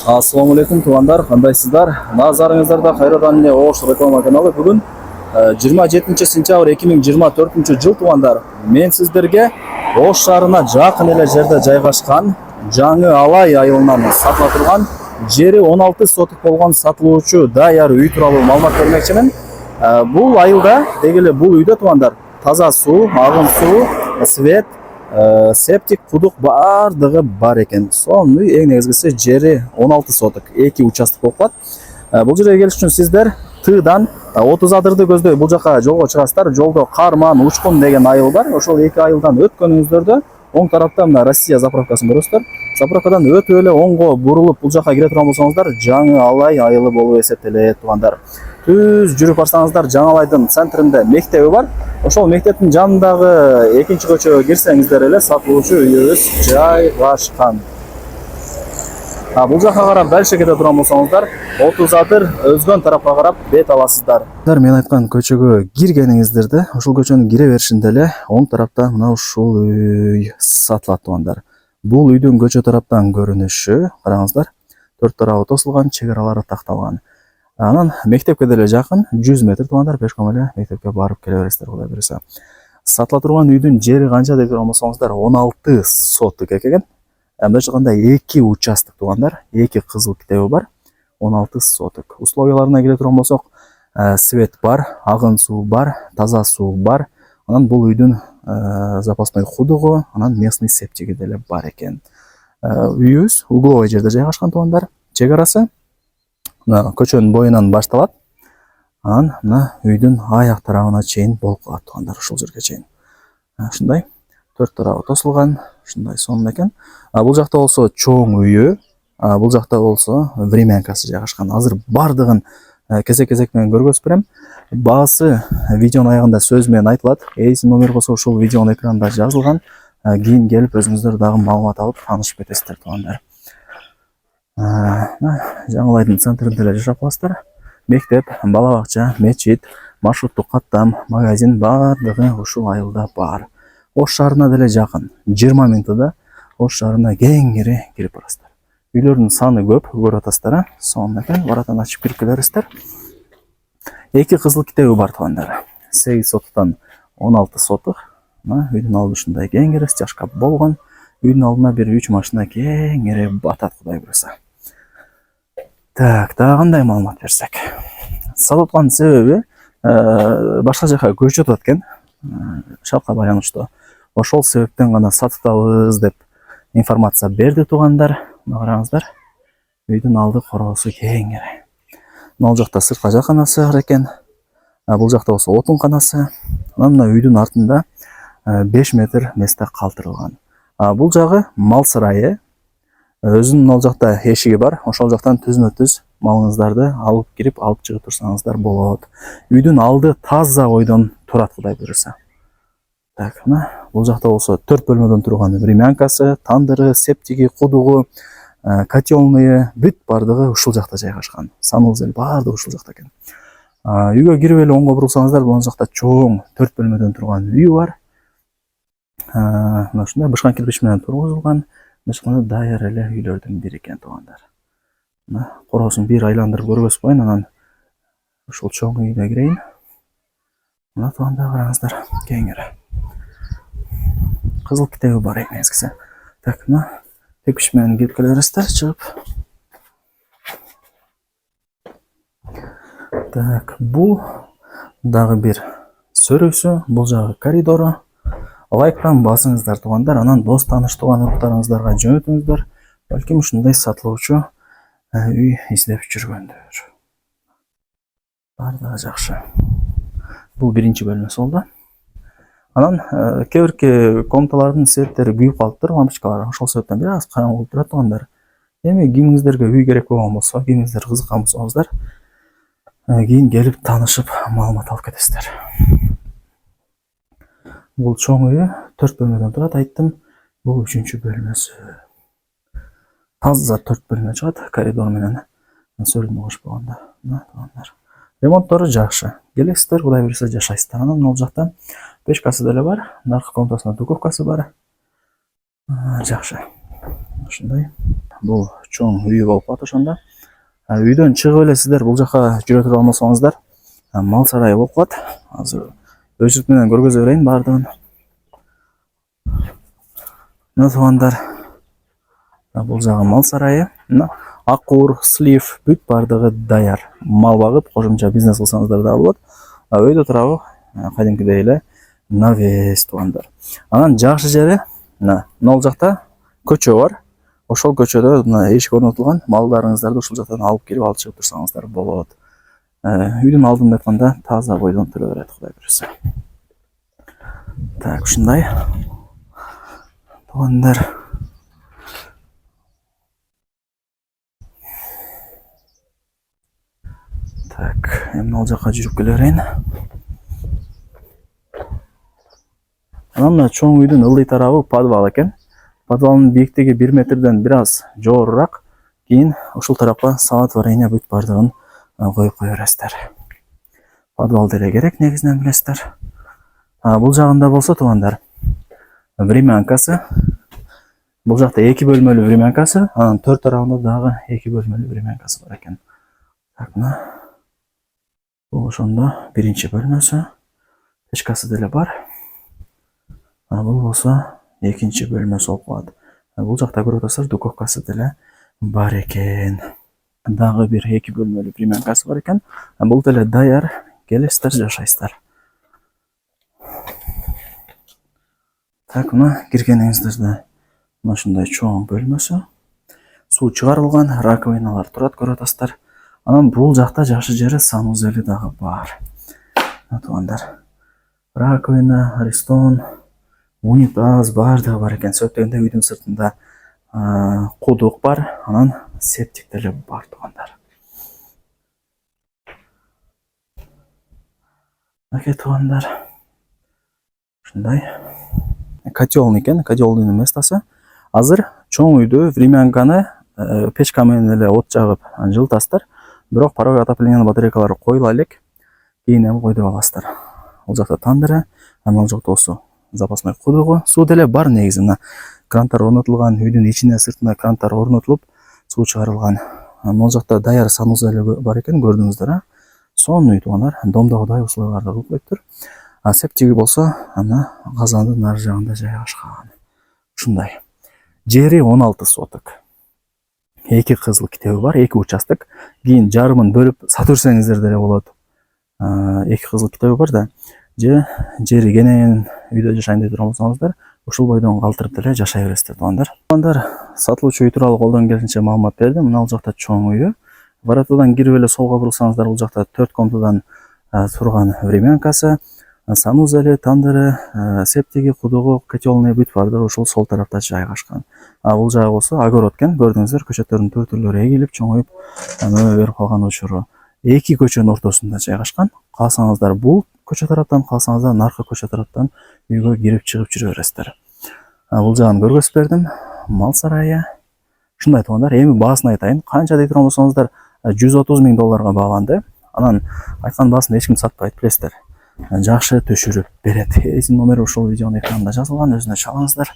Assalamu alaikum туғандар, қандайсыздар? Назарыңыздарда қайрадан эле Ош реклама каналы. Бүгін 27 сентябрь 2024 жыл туғандар. Мен сіздерге Ош шаарына жақын эле жерде жайгашкан жаңы Алай айылынан сатыла турган жери 16 сотық болгон сатылуучу даяр үй тууралуу маалымат бермекчимин. Бул айылда, дегеле бул үйдө туғандар, таза суу, агым суу, свет, септик, кудук бардыгы бар экен. Сонун үй, эң негизгиси жери 16 соток, 2 участок болуп калат. Бул жерге келиш үчүн сиздер Тыдан 30 адырды көздөй бул жака жолго чыгасыздар. Жолдо Карман, Учкун деген айыл бар. Ошол эки айылдан өткөнүңүздөрдө оң тарапта мына Россия заправкасын көрөсүздөр. Заправкадан өтүп эле оңго бурулуп бул жака кире турган болсоңуздар, жаңы Алай айылы болуп эсептелет тугандар. Түз жүрүп барсаңыздар, жаңы Алайдын центринде мектеби бар. Ошол мектептин жанындагы экинчи көчөгө кирсеңиздер эле сатылуучу үйүбүз жайгашкан. Бул жака карап дальше кете турган болсоңуздар, 30 адыр өзгөн тарапка карап бет аласыздар. Мен айткан көчөгө киргениңиздерде, ошол көчөнүн кире беришинде эле оң тарапта мына ушул үй сатылат тугандар. Бул үйдүн көчө тараптан көрүнүшү, караңыздар, төрт тарабы тосулган, чек аралары такталган. Анан мектепке деле жакын, 100 метр тугандар, пешком эле мектепке барып келе бересиздер, Кудай буйруса. Сатыла турган үйдүн жери канча деп турган болсоңуздар, 16 соток экен. Мындайча айтканда 2 участок тугандар, 2 кызыл китеби бар, 16 соток. Условияларына келе турган болсок, свет бар, агын суу бар, таза суу бар. Анан бул үйдүн запасной кудугу, анан местный септиги деле бар экен. Үйүбүз угловой жерде жайгашкан тугандар. Чек арасы көчөнүн боюнан башталат. Анан мына үйдүн аяк тарабына чейин болуп калат тугандар, ушул жерге чейин. Ушундай төрт тарабы тосулган, ушундай сонун экен. Бул жакта болсо чоң үйү, бул жакта болсо времянкасы жайгашкан. Азыр бардыгын кезек менен көргөзүп берем. Баасы видеонун аягында сөз менен айтылат. Эйси номер болсо ушул видеонун экранында жазылган. Кийин келип өзүңүздөр дагы маалымат алып таанышып кетесиздер тугандар. Жаңы Алайдын центринде эле жашап каласыздар. Мектеп, бала бакча, мечит, маршруттук каттам, магазин бардыгы ушул айылда бар. Ош шаарына деле жакын. 20 минутта Ош шаарына кеңири кирип барасыздар. Үйлөрдүн саны көп, көрүп атасыздар. Сонун экен, барадан ачып кирип келерсиздер. 2 кызыл китеби бар тугандар. 8 соттан 16 соток. Үйдүн алды ушундай кеңири, стяжка болгон. Үйдүн алдына бир 3 машина кеңири батат, Кудай буйруса. Так, дагы кандай маалымат берсек? Сатылган себеби башка жака көчүп атат экен. Шартка байланыштуу. Ошол себептен гана сатабыз деп информация берди тугандар. Караңыздар. Үйдүн алды короосу кеңири. Мына жакта сыртка жаканасы бар экен. Бул жакта болсо отун канасы. Анан мына үйдүн артында 5 метр месте калтырылган. Бул жагы мал сарайы. Өзүнүн ал жакта эшиги бар. Ошол жактан түзмө-түз малыңыздарды алып кирип, алып чыгып турсаңыздар болот. Үйдүн алды таза ойдон турат, Кудай буйруса. Так, мына бул жакта болсо 4 бөлмөдөн турган времянкасы, тандыры, септиги, кудугу, котелные, бүт бардыгы ушул жакта жайгашкан. Саныбыз эле бардыгы ушул жакта экен. Үйгө кирип эле оңго бурулсаңыздар, бул жакта чоң 4 бөлмөдөн турган үй бар. Мына ушундай бышкан кирпич менен тургузулган. Мына даяр эле үйлөрдүн бири экен тугандар. Мына короосун бир айландырып көргөзүп коеюн, анан ушул чоң үйгө кирейин. Мына тугандар караңыздар, кеңири. Кызыл китеби бар экен негизгиси. Так, мына кирпич менен кирип келе бересиздер, чыгып. Так, бул дагы бир сөрөсү, бул жагы коридору. Лайктан басыңыздар тугандар, анан дос тааныш туган уруктарыңыздарга жөнөтүңүздөр. Балким ушундай сатылуучу үй издеп жүргөндөр. Бардыгы жакшы. Бул биринчи бөлмөсү болду. Анан кээ бирки комнаталардын светтери күйүп калыптыр, лампочкалары. Ошол себептен бир аз караңгы болуп турат тугандар. Эми кимиңиздерге үй керек болгон болсо, кимиңиздер кызыккан болсоңуздар, кийин келип таанышып маалымат алып кетесиздер. Бул чоң үйү 4 бөлмөдөн турат, айттым. Бул 3-чү бөлмөсү. Таза 4 бөлмө чыгат, коридор менен сөрүнү кошпогондо. Ремонттору жакшы. Келесиздер, Кудай буйруса жашайсыздар. Анан ал жакта печкасы деле бар, наркы комнатасында духовкасы бар. Жакшы. Ушундай бул чоң үй болуп калат ошондо. Үйдөн чыгып эле сиздер бул жака жүрө туруп алмасаңыздар, мал сарайы болуп калат. Азыр өзүт менен көргөзө берейин баардыгын. Мына туугандар, бул жагы мал сарайы. Акур, слив, бүт баардыгы даяр. Мал багып, кошумча бизнес кылсаңыздар да болот. Өйдө турабы, кадимкидей эле навес туугандар. Анан жакшы жери, мына бул жакта көчө бар. Ошол көчөдө мына эшик орнотулган. Малдарыңыздарды ушул жактан алып келип алып чыгып турсаңыздар болот. Үйдүн алдында айтканда таза бойдон төлө берет, Кудай буйрса. Так, ушундай. Туугандар. Так, эми ал жака жүрүп келе берейин. Анан мына чоң үйдүн ылдый тарабы подвал экен. Подвалдын бийиктиги 1 метрден бир аз жогорураак. Кийин ушул тарапка самоотворение бүт баардыгын коюп кое бересиздер. Подвал деле керек, негизинен билесиздер. Бул жагында болсо туугандар, времянкасы. Бул жакта 2 бөлмөлүү времянкасы, анан төр тарабында дагы 2 бөлмөлүү времянкасы бар экен. Так, мына бул ошондо биринчи бөлмөсү. Печкасы деле бар. Бул болсо экинчи бөлмөсү болуп калат. Бул жакта көрүп атасыздар, духовкасы деле бар экен. Дагы бир 2 бөлмөлүү времянкасы бар экен. Бул деле даяр, келесиздер, жашайсыздар. Так, мына киргениңиздерде мына ушундай чоң бөлмөсү. Суу чыгарылган, раковиналар турат, көрүп атасыздар. Анан бул жакта жакшы жери санузели дагы бар. Туугандар, раковина, аристон, унитаз баардыгы бар экен. Сөйткөндө үйдүн сыртында кудук бар, анан септик деле бар туугандар. Аке туугандар, ушундай котелный экен, котелдун местосы. Азыр чоң үйдө времянканы печка менен эле от жагып жылытасыздар. Бирок паровой отоплениянын батарейкалары коюла элек. Кийин эми койдуруп аласыздар. Ал жакта тандыры, ал жакта болсо запасной кудугу. Суу деле бар негизи. Мына крантар орнотулган, үйдүн ичине сыртына крантар орнотулуп, суу чыгарылган. Ал жакта даяр санузел бар экен, көрдүңүздөр, сонун үй туугандар. Домдогудай условияларда болуп кетиптир. Септиги болсо ана казандын нары жагында жайгашкан. Ушундай. Жери 16 соток. 2 кызыл китеби бар, 2 участок. Кийин жарымын бөлүп сатып жүрсөңүздөр деле болот. 2 кызыл китеби бар да. Жери кенен үйдө жашайын деп турсаңыздар, ушул бойдон калтырып деле жашай бересиздер туугандар. Туугандар, сатылуучу үй тууралуу колдон келишинче маалымат бердим. Мына бул жакта чоң үйү. Воротадан кирип эле солго бурсаңыздар, бул жакта 4 комнатадан турган времянкасы, санузели, тандыры, септиги, кудугу, котелный бүт баардыгы ушул сол тарапта жайгашкан. Бул жагы болсо огород экен, көрдүңүздөр, көчөттөрдүн түр-түрлөрү эгилип, чоңоюп, мөбө берип калган учуру. 2 көчөнүн ортосунда жайгашкан. Калсаңыздар бул көчө тараптан, калсаңыздар наркы көчө тараптан үйгө кирип чыгып жүрө бересиздер. Бул жагын көргөзүп бердим. Мал сарайы. Ушундай туугандар, эми баасын айтайын. Канча дей турган болсоңуздар, $130,000 бааланды. Анан айткан баасын эч ким сатпайт, билесиздер. Жакшы төшүрүп берет. Эсин номери ушул видеонун экранында жазылган, өзүнө чалыңыздар.